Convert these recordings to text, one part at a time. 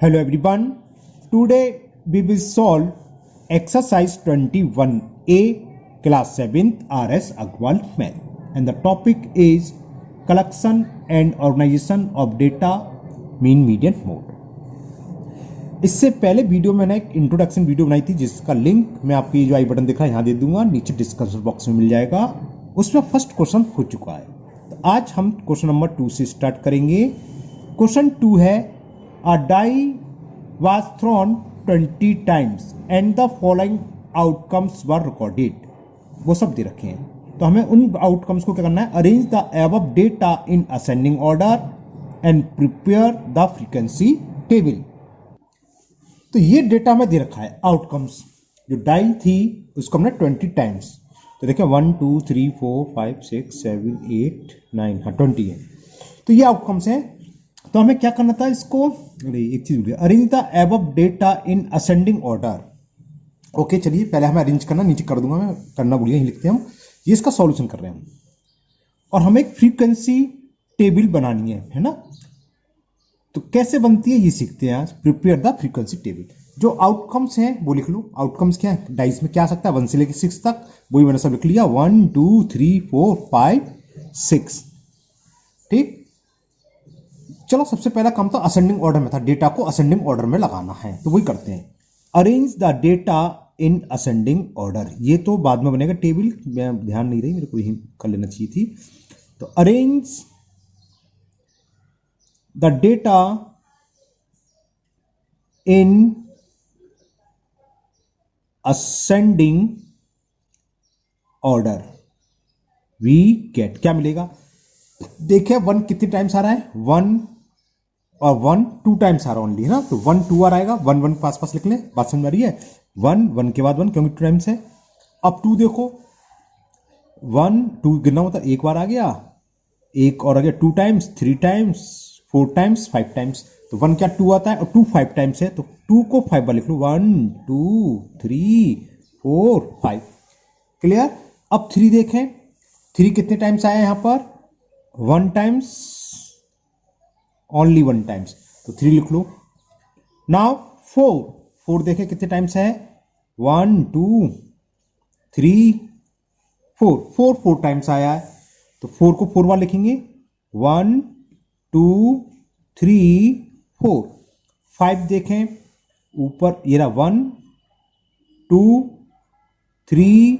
Hello everyone. Today we will solve exercise 21A class 7th RS Agrawal math and the topic is collection and organization of data mean median mode. इससे पहले video मैंने एक introduction video बनाई थी जिसका link मैं आपकी जो आई बटन दिख रहा है यहाँ दे दूंगा, नीचे डिस्क्रिप्शन बॉक्स में मिल जाएगा। उसमें फर्स्ट क्वेश्चन हो चुका है। तो आज हम क्वेश्चन नंबर 2 से स्टार्ट करेंगे। क्वेश्चन 2 है A die was thrown 20 times and the following outcomes were recorded. वो सब दे रखे हैं, तो हमें उन आउटकम्स को क्या करना है, arrange the above data in ascending order and prepare the frequency table. तो ये डेटा हमें दे रखा है आउटकम्स। जो डायल थी उसको हमने 20 टाइम्स, तो देखिए 1 2 3 4 5 6 7 8 9, हाँ 20 है। तो ये आउटकम्स हैं। तो हमें क्या करना था इसको, एक चीज भूलिए, arrange the above data in ascending order. Okay चलिए पहले हमें अरेंज करना, नीचे कर दूंगा मैं, करना भूलिए, यही लिखते हैं हम। ये इसका सॉल्यूशन कर रहे हैं हम, और हमें एक फ्रीक्वेंसी टेबल बनानी है ना। तो कैसे बनती है ये सीखते हैं आज। Prepare the frequency table. जो आउटकम्स हैं वो लिख लो। आउटकम्स क्या है, डाइस में क्या आ सकता है 1 से लेकर 6 तक, वही मैंने सब लिख लिया, 1 2 3 4 5 6। ठीक, चलो सबसे पहला काम तो असेंडिंग ऑर्डर में था, डेटा को असेंडिंग ऑर्डर में लगाना है, तो वही करते हैं। Arrange the data in ascending order. ये तो बाद में बनेगा टेबल, मैं ध्यान नहीं रही, मेरे को यही कर लेना चाहिए थी। तो arrange the data in ascending order. We get, क्या मिलेगा, देखिए 1 कितने टाइम्स आ रहा है, 1 और 1 2 टाइम्स आ रहा है ओनली, है ना। तो 1 2 आ रहेगा, 1 1 पास पास लिख लें, बात समझ आ रही है। 1 1 के बाद 1 क्योंकि 2 टाइम्स है। अब 2 देखो, 1 2 गिनना होता एक बार आ गया, एक और आ गया 2 टाइम्स, 3 टाइम्स, 4 टाइम्स, 5 टाइम्स। तो 1 क्या 2 आता है, और 2 5 टाइम्स है, तो 2 को 5 बार लिख लो, 1 2 3 4 5। क्लियर। अब 3 देखें, 3 कितने टाइम्स आया यहां पर, 1 टाइम्स, ओनली 1 टाइम्स, तो 3 लिख लो। नाउ 4 देखें कितने टाइम्स है, 1 2 3 4 4 टाइम्स आया है, तो 4 को 4 बार लिखेंगे, 1 2 3 4। 5 देखें ऊपर, ये रहा 1 2 3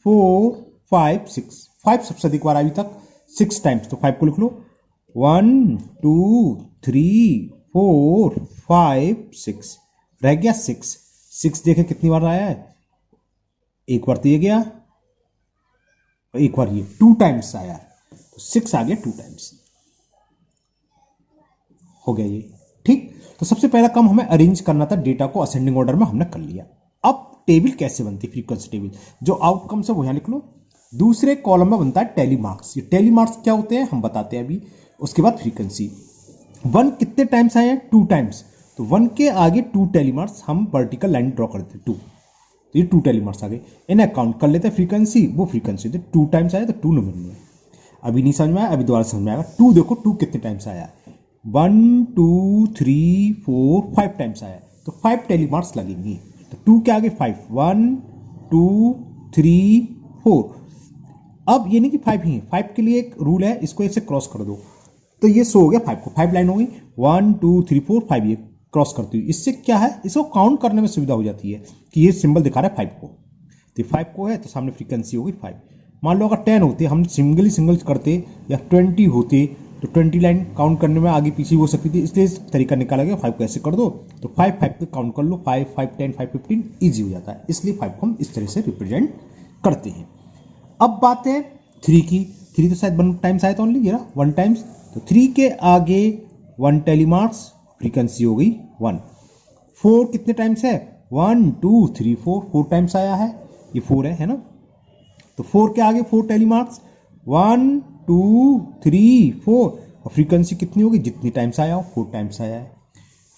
4 5 6। 5 सबसे अधिक बार अभी तक 6 टाइम्स, तो 5 को लिख लो, 1 2 3 4 5 6। रह गया 6 देखें कितनी बार आया है, एक बार तो ये गया, एक बार ये 2 टाइम्स आया, तो 6 आ गया 2 टाइम्स, हो गया ये। ठीक, तो सबसे पहला काम हमें अरेंज करना था, डेटा को असेंडिंग ऑर्डर में हमने कर लिया। अब टेबल कैसे बनती है, फ्रीक्वेंसी टेबल। जो आउटकम्स है वो यहां लिख लो। दूसरे कॉलम में बनता है टेली मार्क्स। ये टेली मार्क्स क्या होते हैं हम बताते हैं अभी। उसके बाद फ्रीक्वेंसी। 1 कितने टाइम्स आए हैं, 2 टाइम्स, तो 1 के आगे 2 टेली मार्क्स, हम वर्टिकल लाइन ड्रॉ करते हैं 2, तो ये 2 टेली मार्क्स आ गए। इन्हें काउंट कर लेते हैं फ्रीक्वेंसी, वो फ्रीक्वेंसी 2 टाइम्स आया, तो 2 नंबर में। अभी नहीं समझ में आया, अभी दोबारा समझ में आएगा। 2 देखो 2 कितने टाइम्स आया, 1 2 3 4 5 टाइम्स आया, तो 5 टेली मार्क्स लगेंगे। तो 2 के आगे 5, 1 2 3 4। अब ये नहीं कि 5 ही है, 5 के लिए एक रूल है, इसको ऐसे क्रॉस कर दो, तो ये सो हो गया 5 को, 5 लाइन हो गई, 1 2 3 4 5, ये क्रॉस करती हुई। इससे क्या है, इसको काउंट करने में सुविधा हो जाती है कि ये सिंबल दिखा रहा है 5 को, तो 5 को है, तो सामने फ्रीक्वेंसी होगी 5। मान लो अगर 10 होते, हम सिंगल करते, या 20 होते, तो 20 लाइन काउंट करने में आगे पीछे हो सकती थी, इसलिए इस तरीका निकाला गया। 5 को ऐसे कर दो, तो 5 पे काउंट कर लो, 5 5 10 5 15 ईजी हो जाता है, इसलिए 5 को हम इस तरह से रिप्रेजेंट करते हैं। अब बात है 3 की। 3 तो शायद 1 टाइम्स आया था ओनली, ये 1 टाइम्स, तो 3 के आगे 1 टेली मार्क्स, फ्रीक्वेंसी हो गई 1। 4 कितने टाइम्स है, 1 2 3 4 टाइम्स आया है, ये 4 है ना। तो 4 के आगे 4 टेली मार्क्स, 1 2 3 4, और फ्रीक्वेंसी कितनी होगी, जितनी टाइम्स आया हो, 4 टाइम्स आया है।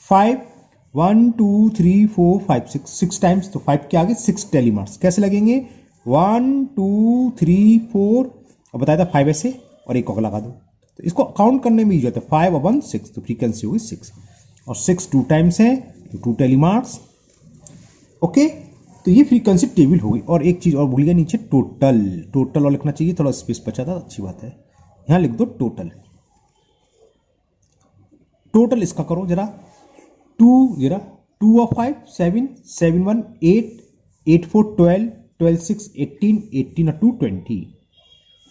5 1 2 3 4 5 6 टाइम्स, तो 5 के आगे 6 टेली मार्क्स कैसे लगेंगे, 1 2 3 4, और बताया था 5 ऐसे और एक और लगा दो, तो इसको काउंट करने में ईजी होता है। 5 और 1 6, तो फ्रीक्वेंसी होगी 6। और 6 2 टाइम्स है तो 2 टेली मार्क्स। ओके, तो ये फ्रीक्वेंसी टेबल होगी। और एक चीज और भूल गया, नीचे टोटल, टोटल और लिखना चाहिए, थोड़ा स्पेस बचा था, अच्छी बात है, यहां लिख दो टोटल। टोटल इसका करो जरा, 2 और 5 7 7 1 8 8 4 12 12 6 18 18 और 2 20।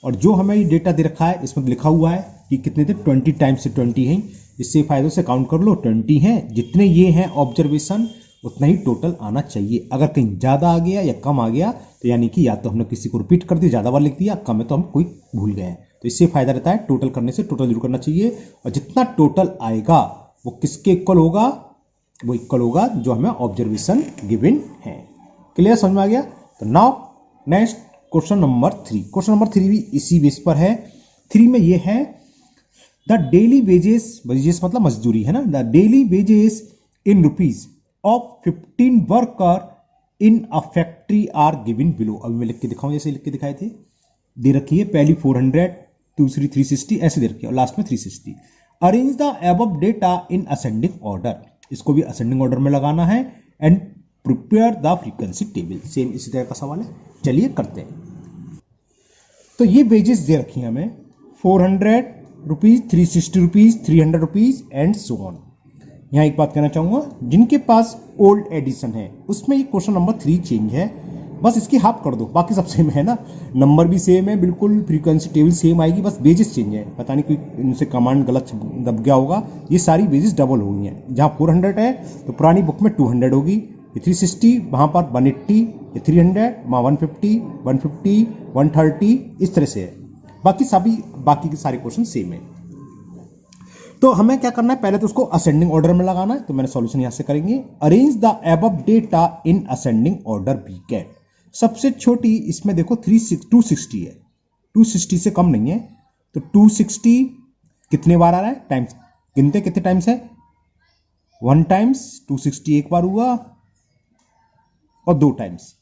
और जो हमें ये डेटा दे रखा है इसमें लिखा हुआ है कि कितने थे, 20 टाइम्स से 20 हैं, इससे फायदों से काउंट कर लो, 20 हैं। जितने ये हैं ऑब्जर्वेशन उतना ही टोटल आना चाहिए। अगर कहीं ज़्यादा आ गया या कम आ गया तो यानी कि या तो हमने किसी को रिपीट कर दिया, ज़्यादा बार लिख दिया, कम है तो हम कोई भूल गए हैं। तो इससे फायदा रहता है टोटल करने से, टोटल जरूर करना चाहिए। और जितना टोटल आएगा वो किसके इक्वल होगा, वो इक्वल होगा जो हमें ऑब्जर्वेशन गिवन है। क्लियर, समझ में आ गया। तो now next question number 3। Question number 3 भी इसी बेस पर है। 3 में ये है द डेली वेजेस, वेजेस मतलब मजदूरी है ना, the daily wages in rupees of 15 worker in a factory are given below. अभी मैं लिख के दिखाऊं, जैसे लिख के दिखाए थे, दे रखी है पहली 400, दूसरी 360, ऐसे दे रखी है और लास्ट में 360। Arrange the above data in ascending order, इसको भी असेंडिंग ऑर्डर में लगाना है। And prepare the frequency table, same इसी तरह का सवाल है। चलिए करते हैं। तो ये वेजेस दे रखी है हमें, 400 rupees, 360 rupees, 300 rupees and so on. यहां एक बात कहना चाहूंगा, जिनके पास ओल्ड एडिशन है उसमें ये क्वेश्चन नंबर 3 चेंज है, बस इसकी हाफ कर दो, बाकी सब सेम है ना, नंबर भी सेम है बिल्कुल, फ्रीक्वेंसी टेबल सेम आएगी, बस वेजेस चेंज है। पता नहीं कोई इनसे कमांड गलत दब गया होगा, ये सारी वेजेस डबल हो गई हैं। जहां 400 है तो पुरानी बुक में 200 होगी, ये 360 वहां पर 180, ये 300 वहां 150 150 130, इस तरह से है। बाकी के सारे क्वेश्चन सेम है। तो हमें क्या करना है, पहले तो उसको असेंडिंग ऑर्डर में लगाना है, तो मैंने सॉल्यूशन यहां से करेंगे। Arrange the above data in ascending order we get. सबसे छोटी इसमें देखो 260 है, 260 से कम नहीं है, तो 260 कितने बार आ रहा है, टाइम्स गिनते कितने टाइम्स है, 1 टाइम्स, 260 एक बार हुआ और 2 टाइम्स,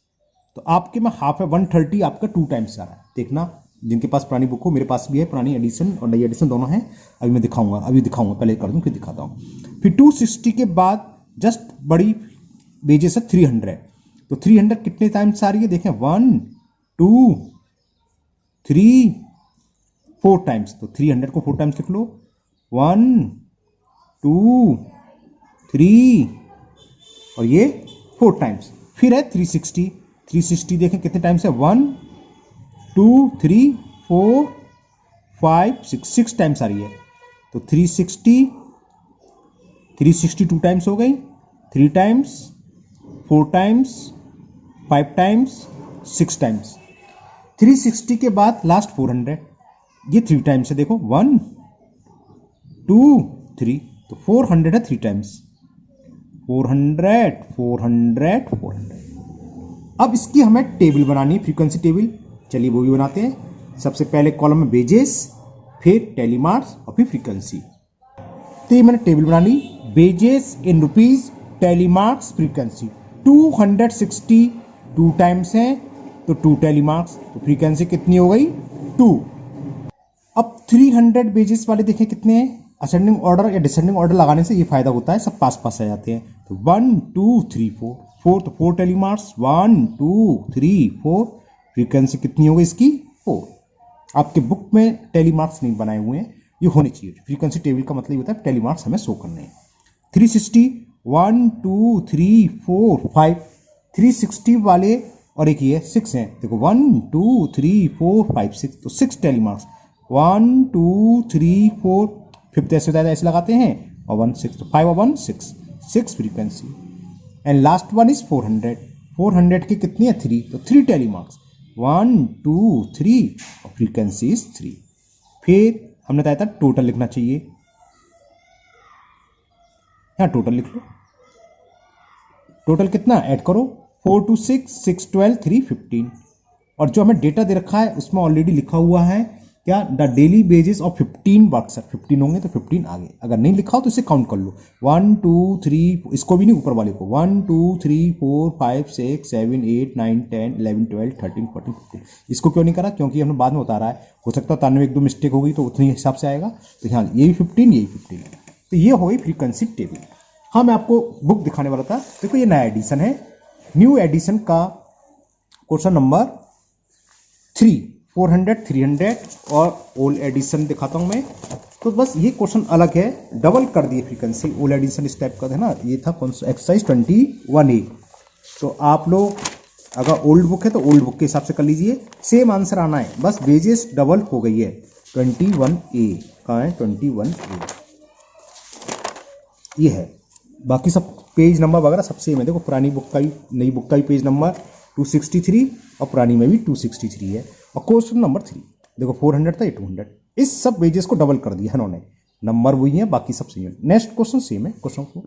तो आपके में हाफ है, 130 आपका 2 टाइम्स आ रहा है। देखना, जिनके पास पुरानी बुक हो, मेरे पास भी है, पुरानी एडिशन और नई एडिशन दोनों है। अभी मैं दिखाऊंगा, पहले कर दूं फिर दिखाता हूं। फिर 260 के बाद जस्ट बड़ी वेजेस है 300, तो 300 कितने टाइम्स आ रही है, देखें 1 2 3 4 टाइम्स, तो 300 को 4 टाइम्स लिख लो, 1 2 3 और ये 4 टाइम्स। फिर है 360 देखें कितने टाइम्स है, 1 2 3 4 5 6 टाइम्स आ रही है, तो 360 2 टाइम्स हो गई, 3 टाइम्स 4 टाइम्स 5 टाइम्स 6 टाइम्स। 360 के बाद लास्ट 400, ये 3 टाइम्स है, देखो 1 2 3, तो 400 है 3 टाइम्स, 400 400 400। अब इसकी हमें टेबल बनानी है, फ्रीक्वेंसी टेबल। चलिए वो भी बनाते हैं। सबसे पहले कॉलम में वेजेस, फिर टेली मार्क्स और फिर फ्रीक्वेंसी। तो ये मैंने टेबल बनानी, wages in rupees, tally marks, frequency. 260 2 times है तो 2 टेली मार्क्स, तो फ्रीक्वेंसी कितनी हो गई 2। अब 300 वेजेस वाले देखें कितने हैं, असेंडिंग ऑर्डर या डिसेंडिंग ऑर्डर लगाने से ये फायदा होता है, सब पास पास आ जाते हैं। तो 1 2 3 4 तो 4 टेली मार्क्स, 1 2 3 4, फ्रीक्वेंसी कितनी हो गई इसकी 4। आपके बुक में टेली मार्क्स नहीं बनाए हुए हैं, ये होने चाहिए। फ्रीक्वेंसी टेबल का मतलब होता है टेली मार्क्स हमें शो करने हैं। 360 1 2 3 4 5, 360 वाले और एक ये 6 हैं, देखो 1 2 3 4 5 6, तो 6 टेली मार्क्स, 1 2 3 4, फिफ्थ ऐसे लगाते हैं और 1 6, तो 5 और 1 6 frequency. And last one is 400 की कितनी है 3, तो 3 टेली मार्क्स, 1 2 3 और फ्रीक्वेंसी इज 3। फिर हमने बताया था टोटल लिखना चाहिए, यहां टोटल लिख लो। टोटल कितना ऐड करो, 4 2 6 6 12 3 15। और जो हमें डेटा दे रखा है उसमें ऑलरेडी लिखा हुआ है क्या, the daily wages of 15 workers, 15 होंगे तो 15 आगे, अगर नहीं लिखा हो तो इसे काउंट कर लो, 1 2 3, इसको भी नहीं ऊपर वाले को, 1 2 3 4 5 6 7 8 9 10 11 12 13 14 15। इसको क्यों नहीं करा, क्योंकि हमने बाद में उतारा है, हो सकता है 93 एक दो मिस्टेक होगी तो उतनी हिसाब से आएगा। तो यहाँ ये भी 15 ये भी 15, तो ये हो गई फ्रीक्वेंसी टेबल। हाँ, मैं आपको बुक दिखाने वाला था। देखो ये नया एडिशन है, न्यू एडिशन का क्वेश्चन नंबर 3, 400, 300 और ओल्ड एडिशन दिखाता हूं मैं। तो बस ये क्वेश्चन अलग है, डबल कर दिए फ्रीक्वेंसी। ओल्ड एडिशन इस टाइप का है ना, ये था एक्सरसाइज 21A। तो आप लोग अगर ओल्ड बुक है तो ओल्ड बुक के हिसाब से कर लीजिए, सेम आंसर आना है, बस वेजेस डबल हो गई है। 21A कहाँ है? 21A ये है। बाकी सब पेज नंबर वगैरह सब सेम है। देखो पुरानी बुक का भी नई बुक का भी पेज नंबर 263 और पुरानी में भी 263 है। और क्वेश्चन नंबर 3 देखो 400 था, ये 200। इस सब पेजेस को डबल कर दिया है इन्होंने, नंबर वही है, बाकी सब सेम है। नेक्स्ट क्वेश्चन सेम है, क्वेश्चन 4।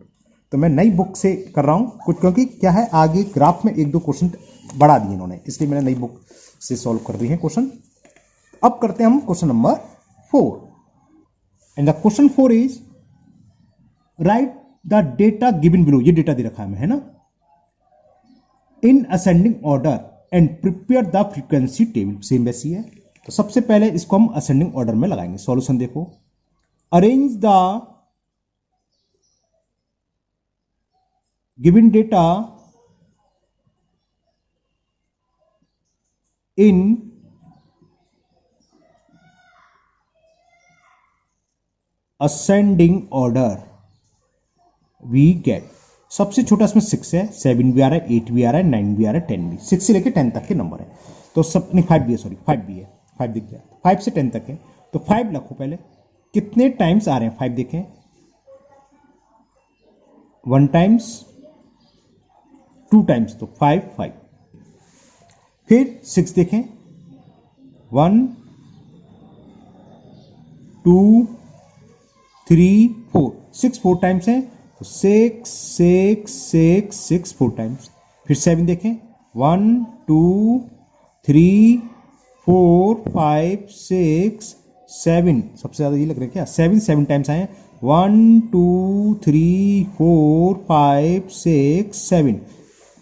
तो मैं नई बुक से कर रहा हूँ कुछ, क्योंकि क्या है आगे ग्राफ में 1-2 क्वेश्चन बढ़ा दिए इन्होंने, इसलिए मैंने नई बुक से सॉल्व कर दिए हैं क्वेश्चन। अब करते हैं हम question number 4। And the question 4 is right the data given below. ये डेटा दे रखा है हमें, है ना, इन ascending order and prepare the frequency table. Same वैसी है। तो सबसे पहले इसको हम असेंडिंग ऑर्डर में लगाएंगे। सॉल्यूशन देखो, arrange the given data in ascending order we get. सबसे छोटा इसमें 6 है, 7 भी आ रहा है, 8 भी आ रहा है, 9 भी आ रहा है, 10 भी। 6 से लेकर 10 तक के नंबर है। तो सब नहीं 5 भी है, सॉरी 5 भी है, 5 दिख गया। 5 से 10 तक है, तो 5 रखो पहले। कितने टाइम्स आ रहे हैं 5 देखें, 1 टाइम्स, 2 टाइम्स, तो 5 5। फिर 6 देखें, 1 2 3 4, 6 4 टाइम्स है, तो 6 6 6 6 4 टाइम्स। फिर 7 देखें, 1 2 3 4 5 6 7, सबसे ज्यादा ये लग रहा है क्या, 7 टाइम्स आए हैं। 1 2 3 4 5 6 7,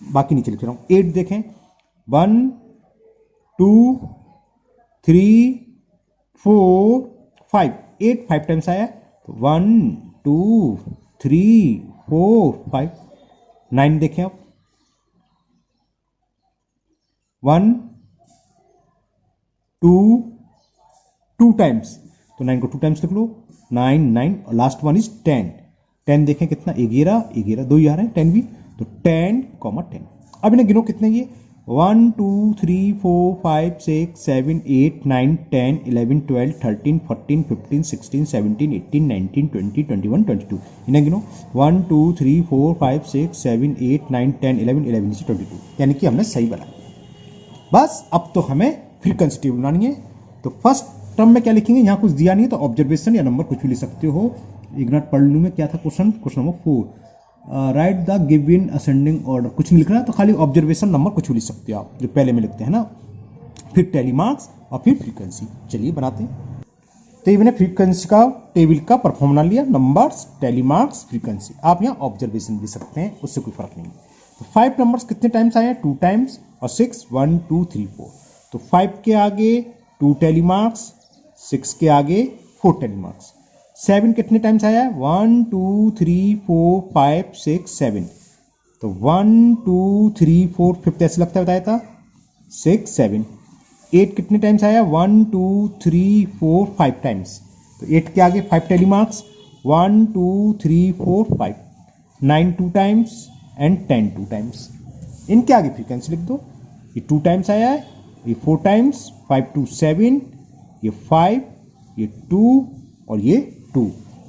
बाकी नीचे लिख रहा हूं। 8 देखें, 1 2 3 4 5, 8 5 टाइम्स आया, तो 1 2 3 4 5। 9 देखें आप, 1 2 2 टाइम्स, तो 9 को 2 टाइम्स लिख लो, 9 9। और लास्ट वन इज 10। 10 देखें कितना, 11 11, 2 ही आ रहे हैं, 10 भी, तो 10 10। अब इन्हें गिनो कितने ये, 1 2 3 4 5 6 7 8 9 10 11 12 13 14 15 16 17 18 19 20 21 22। इन्हें गिनो, 1 2 3 4 5 6 7 8 9 10 11 11 से 22, यानी कि हमने सही बनाया। बस अब तो हमें फ्रीक्वेंसी टेबल बनानी है। तो फर्स्ट टर्म में क्या लिखेंगे, यहाँ कुछ दिया नहीं है तो ऑब्जर्वेशन या नंबर कुछ भी लिख सकते हो। एक मिनट पढ़ लूँ मैं, क्या था question, question number 4, right the given ascending order. कुछ नहीं लिखना है, तो खाली ऑब्जर्वेशन नंबर कुछ भी लिख सकते हो आप, जो पहले में लिखते हैं ना। फिर टेली मार्क्स और फिर फ्रीक्वेंसी। चलिए बनाते हैं। तो ये मैंने फ्रीक्वेंसी का टेबल का परफॉर्म बना लिया, नंबर्स, टेली मार्क्स, फ्रीक्वेंसी। आप यहाँ ऑब्जर्वेशन भी सकते हैं, उससे कोई फर्क नहीं। तो 5 नंबर्स कितने टाइम्स आए हैं, 2 टाइम्स, और 6 1 2 3 4। तो 5 के आगे 2 टेली मार्क्स, 6 के आगे 4 टेली मार्क्स। 7 कितने टाइम्स आया है, 1 2 3 4 5 6 7। तो 1 2 3 4 5 ऐसे लगता है, बताया था 6 7। 8 कितने टाइम्स आया, 1 2 3 4 5 टाइम्स। तो 8 के आगे 5 tally marks, 1 2 3 4 5। 9 2 times and 10 2 times. इनके आगे फ्रीक्वेंसी लिख दो। ये 2 टाइम्स आया है, ये 4 टाइम्स, 5 2 7, ये 5, ये 2 और ये 2।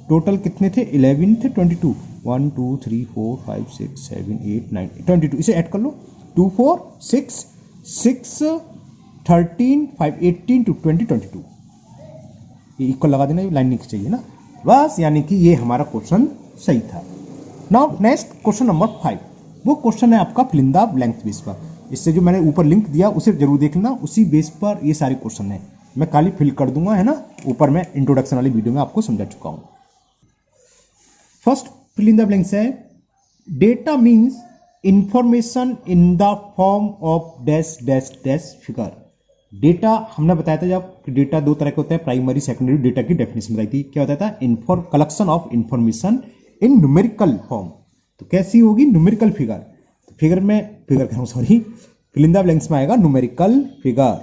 टोटल कितने थे, 11 थे, 22। 1 2 3 4 5 6 7 8 9 22। इसे ऐड कर लो, 2 4 6 6 13 5 18 to 20 22। ये इक्वल लगा देना, ये लाइन नहीं चाहिए ना, बस। यानी कि ये हमारा क्वेश्चन सही था। नाउ नेक्स्ट क्वेश्चन नंबर 5, वो क्वेश्चन है आपका fill in the blanks base पर। इससे जो मैंने ऊपर लिंक दिया उसे जरूर देख लेना, उसी बेस पर ये सारे क्वेश्चन है। मैं खाली फिल कर दूंगा, है ना, ऊपर मैं इंट्रोडक्शन वाली वीडियो में आपको समझा चुका हूं। First fill in the blanks है, data means information in the form of dash dash dash figure. Data हमने बताया था जब डेटा दो तरह के होते हैं, प्राइमरी सेकेंडरी। डेटा की डेफिनेशन बताई थी, क्या होता था, collection of information in numerical form. तो कैसी होगी? Numerical figure. तो फिगर कह रहा हूं sorry, fill in the blanks में आएगा न्यूमेरिकल फिगर।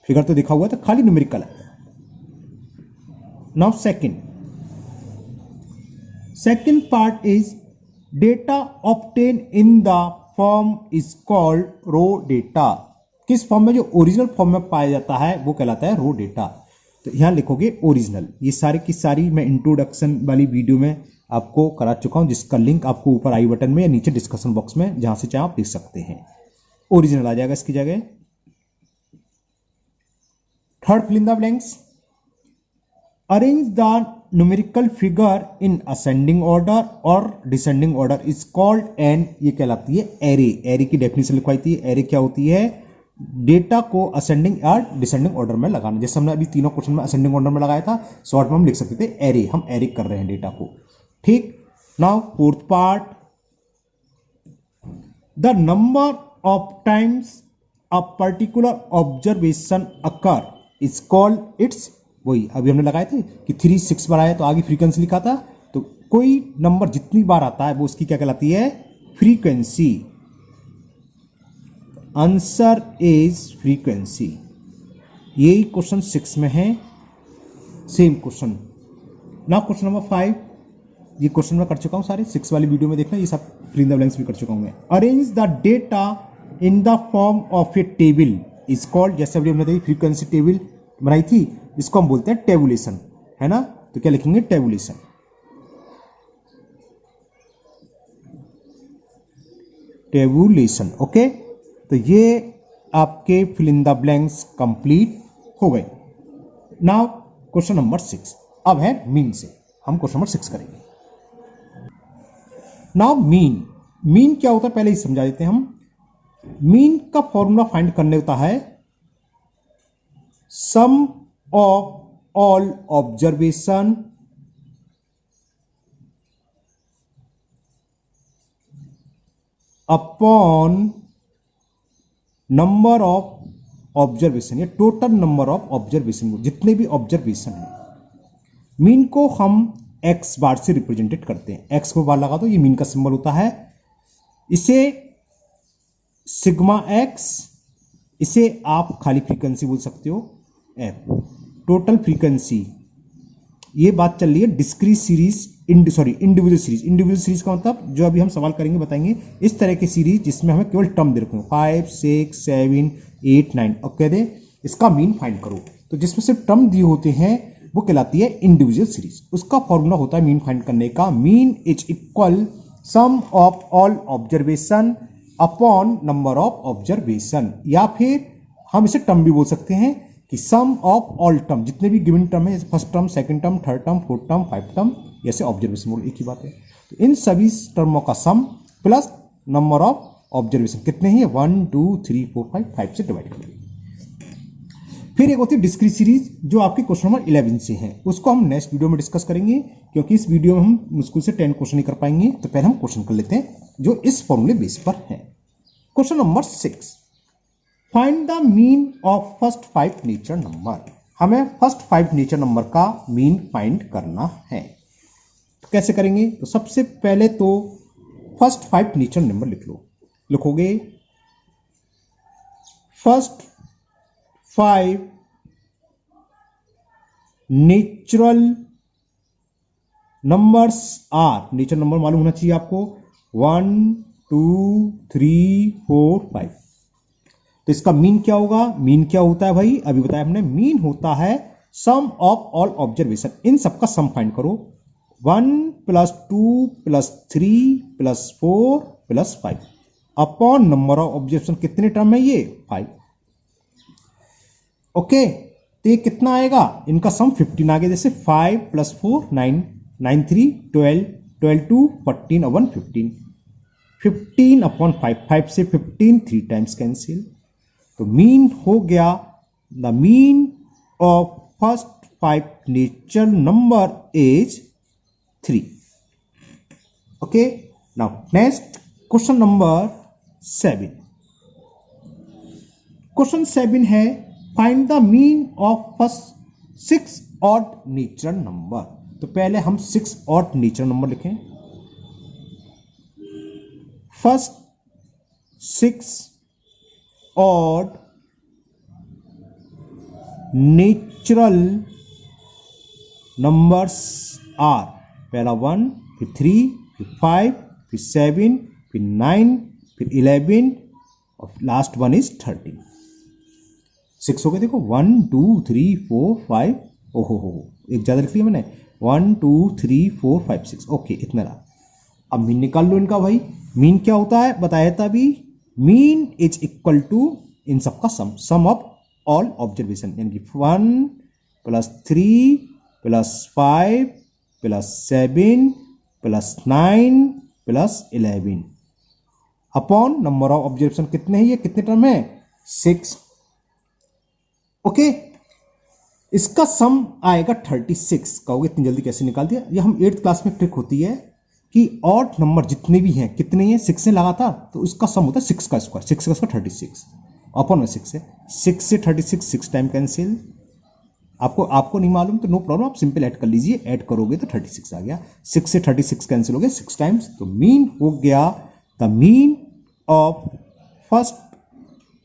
फिगर तो देखा हुआ तो खाली न्यूमेरिकल है। Now second part is data obtain in the form is called raw data. किस फॉर्म में? जो ओरिजिनल फॉर्म में पाया जाता है वो कहलाता है रो डेटा। तो यहां लिखोगे ओरिजिनल। ये सारी की सारी मैं इंट्रोडक्शन वाली वीडियो में आपको करा चुका हूं, जिसका लिंक आपको ऊपर आई बटन में या नीचे डिस्कशन बॉक्स में, जहां से चाहे आप देख सकते हैं। ओरिजिनल आ जाएगा इसकी जगह। Third, fill in the blanks. Arrange the numerical figure in ascending order और descending order is called an. ये कहलाती है एरे। एरे की डेफिनेशन लिखवाई थी। एरे क्या होती है? डेटा को असेंडिंग या डिसेंडिंग ऑर्डर में लगाना। जैसे हमने अभी तीनों क्वेश्चन में असेंडिंग ऑर्डर में लगाया था, शॉर्ट में हम लिख सकते थे एरे। हम एरे कर रहे हैं डेटा को। ठीक। Now fourth part, the number of times a particular observation occur is called its. वही अभी हमने लगाए थे कि 3 6 बार आया तो आगे फ्रीक्वेंसी लिखा था। तो कोई नंबर जितनी बार आता है वो उसकी क्या कहलाती है? फ्रीक्वेंसी। Answer is frequency. यही क्वेश्चन 6 में है, same question. Now question number 5। ये क्वेश्चन मैं कर चुका हूं सारे, 6 वाली वीडियो में देखना। ये सब फिल इन द ब्लैंक्स भी कर चुका हूं मैं। Arrange the data in the form of A table is called. जैसे अभी हमने देखी फ्रीक्वेंसी टेबल बनाई थी, इसको हम बोलते हैं टेबुलेशन, है ना? तो क्या लिखेंगे? टेबुलेशन। टेबुलेशन। ओके। तो ये आपके fill in the blanks complete हो गए। Now question number 6। अब है मीन से। हम क्वेश्चन नंबर 6 करेंगे। नाउ मीन क्या होता है पहले ही समझा देते हैं हम। मीन का फॉर्मूला फाइंड करने होता है sum of all observation upon number of observation, या टोटल नंबर ऑफ ऑब्जर्वेशन, जितने भी ऑब्जर्वेशन है। मीन को हम एक्स बार से रिप्रेजेंटेड करते हैं। एक्स को बार लगा दो, ये मीन का सिंबल होता है। इसे सिग्मा एक्स, इसे आप खाली फ्रीक्वेंसी बोल सकते हो एफ। Total frequency. ये बात चल रही है discrete series, individual series. Individual series का मतलब जो अभी हम सवाल करेंगे बताएंगे, इस तरह की सीरीज जिसमें हमें केवल टर्म दे रखे हो 5 6 7 8 9 और कह दे इसका मीन फाइंड करो। तो जिसमें सिर्फ टर्म दिए होते हैं वो कहलाती है इंडिविजुअल सीरीज। उसका फॉर्मूला होता है मीन फाइंड करने का, mean is equal some of all observation upon number of observation. या फिर हम इसे टर्म भी बोल सकते हैं कि सम ऑफ ऑल टर्म, जितने भी गिवन टर्म है, first term, second term, third term, fourth term, 5 term, ऐसे ऑब्जर्वेशन बोल, एक ही बात है। तो इन सभी टर्मों का सम प्लस नंबर ऑफ ऑब्जर्वेशन कितने हैं? 1 2 3 4 5 से डिवाइड करेंगे। फिर एक होती है डिस्क्रीट सीरीज जो आपकी क्वेश्चन नंबर 11 से है। उसको हम नेक्स्ट वीडियो में डिस्कस करेंगे, क्योंकि इस वीडियो में हम मुश्किल से 10 क्वेश्चन नहीं कर पाएंगे। तो पहले हम क्वेश्चन कर लेते हैं जो इस फॉर्मूले बेस पर है। Question number 6, find the mean of first 5 nature number. हमें फर्स्ट 5 नेचर नंबर का मीन फाइंड करना है। तो कैसे करेंगे? तो सबसे पहले तो फर्स्ट 5 नेचर नंबर लिख लो। लिखोगे first 5 natural numbers are. Nature number मालूम होना चाहिए आपको, 1 2 3 4 5। तो इसका मीन क्या होगा? मीन क्या होता है भाई? अभी बताया हमने, मीन होता है सम ऑफ ऑल ऑब्जर्वेशन। इन सबका सम फाइंड करो। 1 + 2 + 3 + 4 + 5 अपॉन नंबर ऑफ ऑब्जर्वेशन। कितने टर्म है ये? 5। ओके। तो ये कितना आएगा? इनका सम 15 आ गया। जैसे 5 + 4 9 9 3 12 12 2 14 और 1 15 15 अपॉन 5 5 से 15 3 टाइम्स कैंसिल। तो मीन हो गया, the mean of first 5 nature number is 3। Okay. Now next question number 7। Question 7 है find the mean of first 6 odd nature number. तो पहले हम 6 ऑड नेचर नंबर लिखें। First 6 odd natural numbers are, पहला 1, फिर 3, फिर 5, फिर 7, फिर 9, फिर 11 और लास्ट वन इज 13। 6 हो गए, देखो 1 2 3 4 5, ओहो हो एक ज्यादा लिख लिया मैंने, 1 2 3 4 5 6, ओके इतना रहा। अब मीन निकाल लो इनका भाई। मीन क्या होता है बताया था अभी, मीन इज इक्वल टू इन सबका सम ऑफ ऑल ऑब्जर्वेशन, यानी कि 1 + 3 + 5 + 7 + 9 + 11 अपॉन नंबर ऑफ ऑब्जर्वेशन। कितने हैं ये, कितने टर्म है, 6। ओके, इसका सम आएगा 36। कहोगे इतनी जल्दी कैसे निकाल दिया, ये हम 8th क्लास में ट्रिक होती है कि ऑड नंबर जितने भी हैं, कितने हैं 6 से लगा था, तो इसका सम होता है 6 का स्क्वायर, 6 का स्क्वायर 36 अपॉन में 6 है, 6 से 36 6 टाइम कैंसिल। आपको नहीं मालूम तो नो प्रॉब्लम, आप सिंपल ऐड कर लीजिए, ऐड करोगे तो 36 आ गया, 6 से 36 कैंसिल हो गया 6 टाइम्स, तो मीन हो गया the mean of first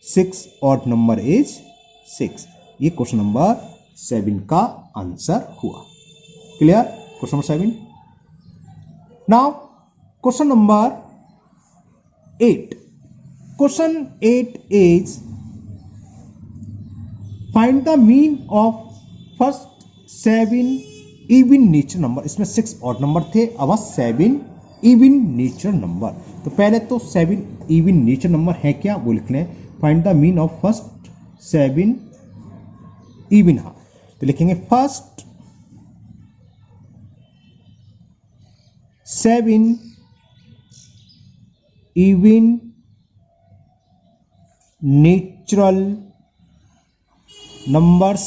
6 odd number is 6। ये क्वेश्चन नंबर 7 का आंसर हुआ। Clear, question number 7। Now question number 8। Question 8 is find the mean of first 7 even nature number. इसमें 6 ऑड नंबर थे, अब 7 इवन नेचर नंबर। तो पहले तो 7 even nature number है क्या वो लिख लें, find the mean of first 7 even. हाँ, तो लिखेंगे first 7 even natural numbers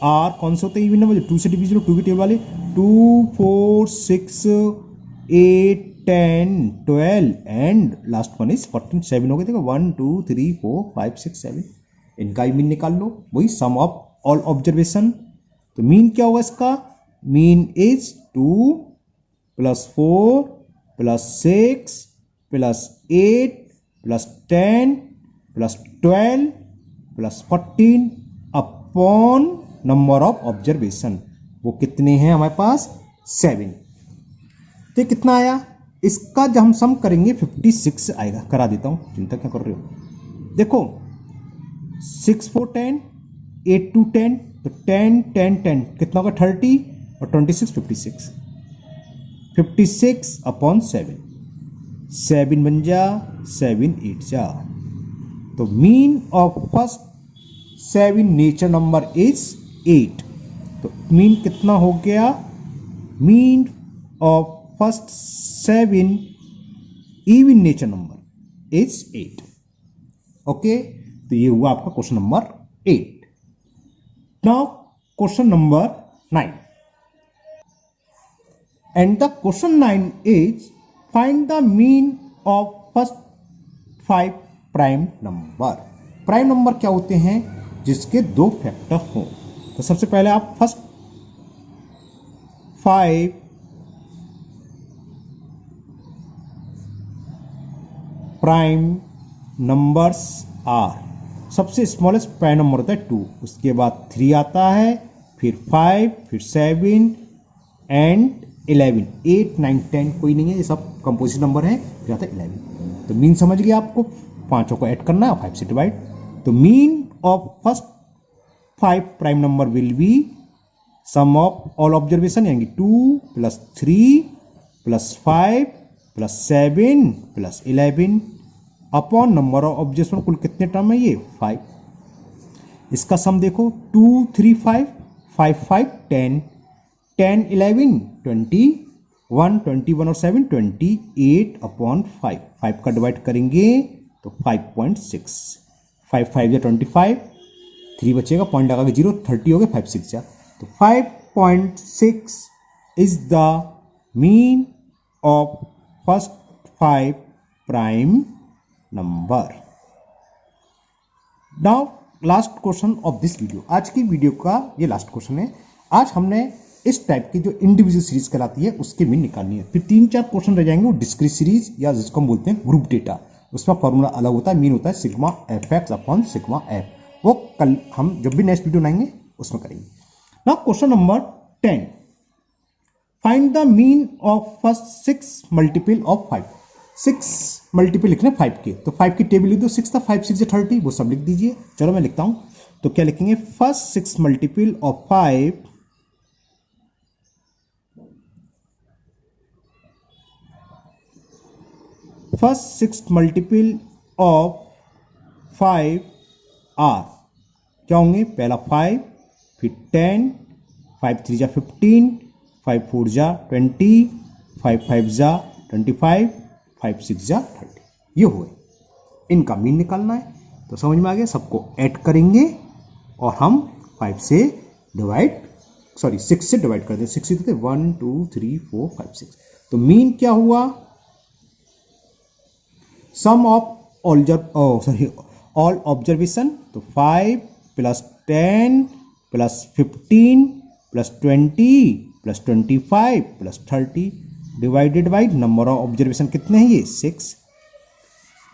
are. कौन से होते हैं इवन नंबर, 2 से डिविजिबल, 2 की टेबल वाले, 2 4 6 8 10 12 एंड लास्ट वन इज 14। 7 हो गए, देखो 1 2 3 4 5 6 7। इनका ही मीन निकाल लो, वही सम ऑफ ऑल ऑब्जर्वेशन। तो मीन क्या होगा इसका, mean is 2 + 4 + 6 + 8 + 10 + 12 + 14 upon number of observation. वो कितने हैं हमारे पास, 7। तो कितना आया, इसका जब हम सम करेंगे 56 आएगा। करा देता हूं, चिंता क्या कर रहे हो। देखो 6 4 10, 8 2 10, तो 10 10 10 कितना होगा 30 और 26 56। 56 अपॉन 7, 7 बन जा, 7 8 जा। तो mean of first 7 nature number is 8। तो मीन कितना हो गया, mean of first 7 even nature number is 8। Okay, तो ये हुआ आपका question number 8। Now question number 9, and the question 9 is find the mean of first 5 prime number. Prime number क्या होते हैं, जिसके 2 फैक्टर हों। तो सबसे पहले आप फर्स्ट 5 प्राइम नंबर्स आर। सबसे स्मॉलेस्ट प्राइम नंबर होता है 2, उसके बाद 3 आता है, फिर 5, फिर 7 एंड 11। 8 9 10 कोई नहीं है, ये सब कंपोजिट नंबर है, फिर आता है 11। तो मीन समझ गया आपको, पांचों को ऐड करना है 5 से डिवाइड। तो mean of first 5 prime number will be sum of all observation, यानी 2 + 3 + 5 + 7 + 11 अपॉन नंबर ऑफ ऑब्जर्वेशन। कुल कितने टर्म है ये, 5। इसका सम देखो 2 3 5 5 5 10 10 11 21 21 और 7 28 अपॉन 5। 5 का डिवाइड करेंगे तो 5.6, 5 5 या 25, 3 बचेगा, पॉइंट लगा के 0, 30 हो गए, 5 6 जा। तो 5.6 is the mean of first 5 prime number. Now last question of this video, आज की वीडियो का ये लास्ट क्वेश्चन है। आज हमने इस टाइप की जो इंडिविजुअल सीरीज कहलाती है उसके मीन निकालनी है। फिर 3-4 क्वेश्चन रह जाएंगे वो डिस्क्रीट सीरीज या जिसको हम बोलते हैं ग्रुप डेटा, उसका फॉर्मूला अलग होता है, मीन होता है sigma F x upon sigma F. वो कल हम जब भी नेक्स्ट वीडियो बनाएंगे उसमें करेंगे। Now question number 10, find the mean of first 6 multiple of 5। 6 multiple लिखना 5 के, तो 5 की टेबल लिख दो, 6 था 5 6 30, वो सब लिख दीजिए। चलो मैं लिखता हूं, तो क्या लिखेंगे, first 6 multiple of 5 first 6 multiple of 5 are क्या होंगे, पहला 5, फिर 10, 5 3 जा 15, 5 4 जा 20, 5 5 जा 25, 5 6 जा 30, ये हुए। इनका मीन निकालना है, तो समझ में आ गया। सबको ऐड करेंगे और हम 5 से डिवाइड 6 से डिवाइड कर दें। 6 से 1 2 3 4 5 6, तो मीन क्या हुआ, सम ऑफ ऑल ऑब्जर्वेशन, तो 5 + 10 + 15 + 20 + 25 + 30 divided by number of observation कितने हैं ये 6।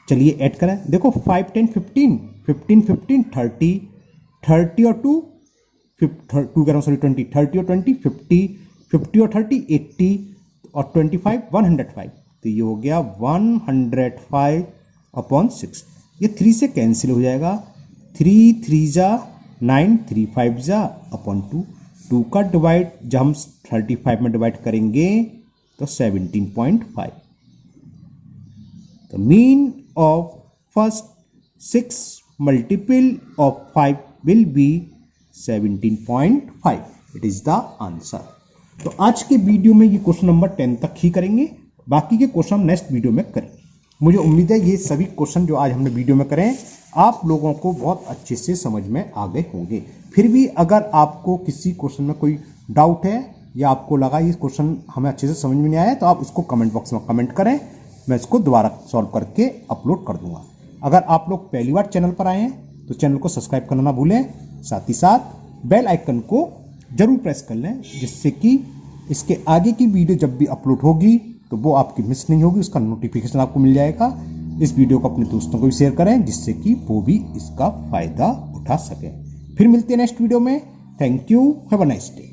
चलिए ऐड करें, देखो 5 10 15 15 15 30 30 और 2 2 कह रहा हूँ सॉरी 20 30 और 20 50 50 और 30 80 और 25 105, तो ये हो गया 105/6। ये 3 से कैंसिल हो जाएगा, 3 3 जा 9 3 5 जा अपॉन 2 का डिवाइड जब हम 35 में डिवाइड करेंगे तो 17.5। तो mean of first 6 multiple of 5 will be 17.5। It is the answer. तो आज के वीडियो में ये क्वेश्चन नंबर 10 तक ही करेंगे, बाकी के क्वेश्चन हम नेक्स्ट वीडियो में करेंगे। मुझे उम्मीद है ये सभी क्वेश्चन जो आज हमने वीडियो में करें आप लोगों को बहुत अच्छे से समझ में आ गए होंगे। फिर भी अगर आपको किसी क्वेश्चन में कोई डाउट है या आपको लगा ये क्वेश्चन हमें अच्छे से समझ में नहीं आया, तो आप उसको कमेंट बॉक्स में कमेंट करें, मैं इसको दोबारा सॉल्व करके अपलोड कर दूंगा। अगर आप लोग पहली बार चैनल पर आए हैं तो चैनल को सब्सक्राइब करना ना भूलें, साथ ही साथ बेल आइकन को जरूर प्रेस कर लें, जिससे कि इसके आगे की वीडियो जब भी अपलोड होगी तो वो आपकी मिस नहीं होगी, उसका नोटिफिकेशन आपको मिल जाएगा। इस वीडियो को अपने दोस्तों को भी शेयर करें, जिससे कि वो भी इसका फायदा उठा सकें। फिर मिलते हैं नेक्स्ट वीडियो में। Thank you, have a nice day.